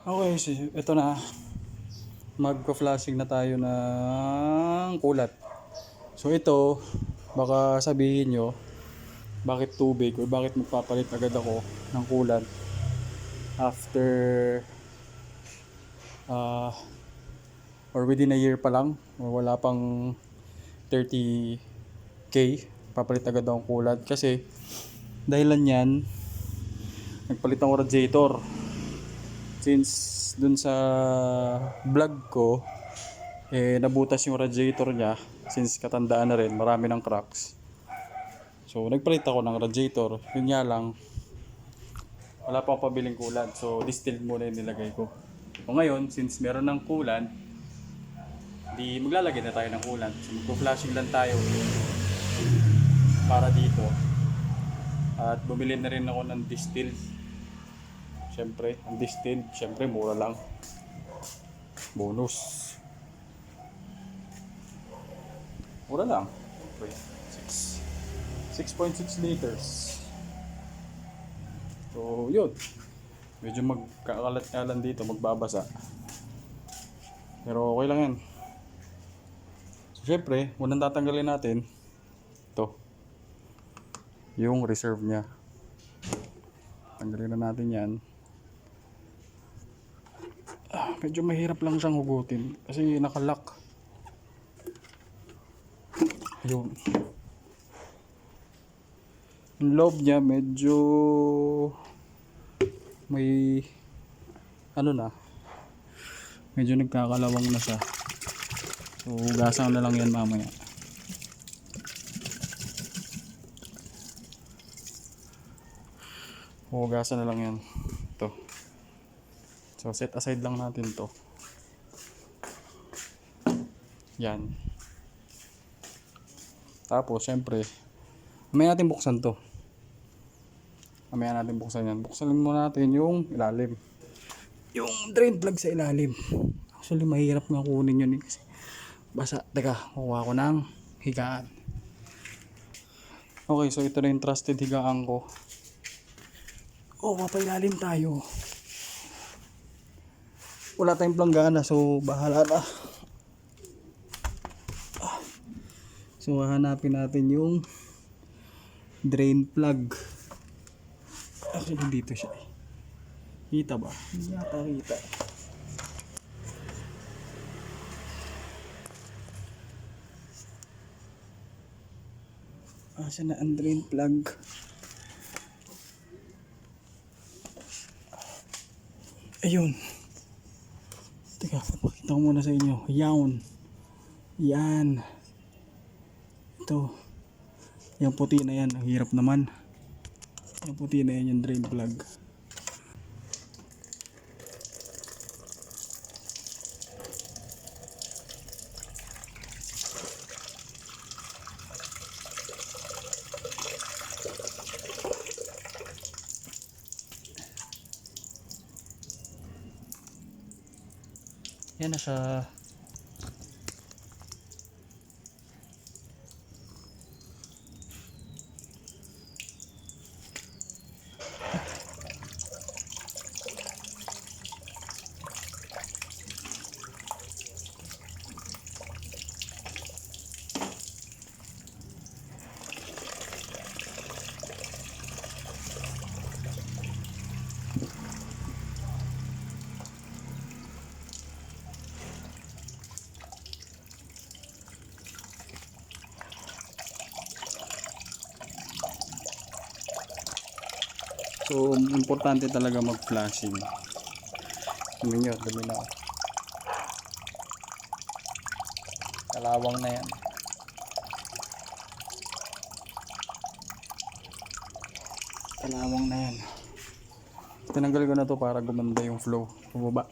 Okay, ito na. Magpa-flashing na tayo ng kulat. So ito, baka sabihin nyo, bakit tubig o bakit magpapalit agad ako ng kulat after uh, or within a year pa lang or wala pang 30K, papalit agad akong kulat. Kasi dahilan yan, nagpalit ako radiator. Since dun sa vlog ko, nabutas yung radiator niya. Since katandaan na rin, marami ng cracks. So nagpalit ako ng radiator. Yun nga lang, wala pa akong pabiling coolant. So distilled muna yung nilagay ko. So ngayon, since meron ng coolant, di maglalagay na tayo ng coolant. So magpo-flashing lang tayo para dito. At bumili na rin ako ng distilled. Siyempre, ang distilled, siyempre mura lang. Bonus. Mura lang. Okay. 6.6 liters. So, yun. Medyo magkakalat-kalan dito, magbabasa. Pero okay lang yan. So, syempre, unang tatanggalin natin ito. Yung reserve niya. Tanggalin na natin yan. Medyo mahirap lang siyang hugutin kasi nakalock. Yun. Yung loob niya medyo may medyo nagkakalawang na siya. So hugasan na lang yan mamaya. Hugasan na lang yan. Ito. So set aside lang natin to. Yan. Tapos syempre, mamaya natin buksan to. Mamaya natin buksan yan. Buksan muna natin yung ilalim. Yung drain plug sa ilalim. Actually mahirap nga kunin yun kasi basa. Teka, kukuha ko ng higaan. Okay, so ito na yung trusted higaan ko. Mapailalim tayo. Wala tayong planggana, so bahala na. So hahanapin natin yung drain plug. Actually dito siya. Kita ba? Hindi yata kita. Siya na ang drain plug. Ayun. Teka, papakita ko muna sa inyo. Yan. Ito. Yung puti na yan. Ang hirap naman. Yung puti na yan yung drain plug. Yan na siya. So, importante talaga mag-flashing. Dumi nyo, dumi na. Kalawang na yan. Kalawang na yan. Tinanggal ko na to para gumanda yung flow. Bumaba.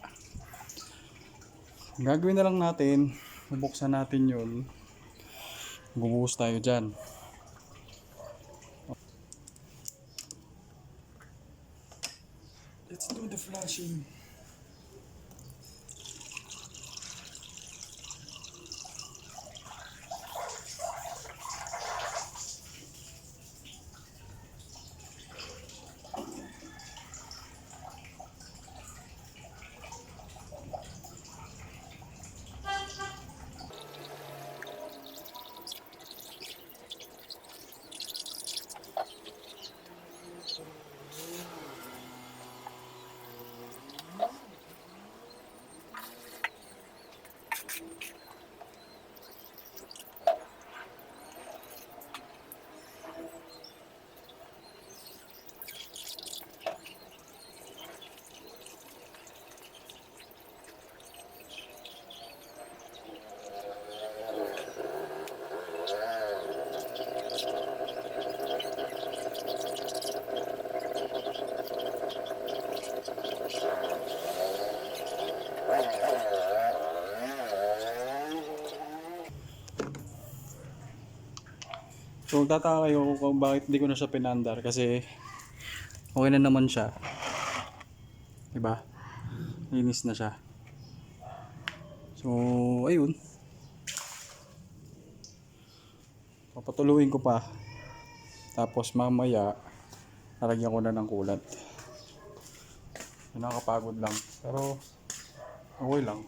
Gagawin na lang natin, bubuksan natin yun. Bubuhos tayo dyan. Let's do the flashing. So magtataka kayo kung bakit hindi ko na siya pinandar kasi okay na naman siya. Diba? Linis na siya. So ayun. Papatuloyin ko pa. Tapos mamaya lalagyan ko na ng kulat. Nakakapagod lang. Pero okay lang.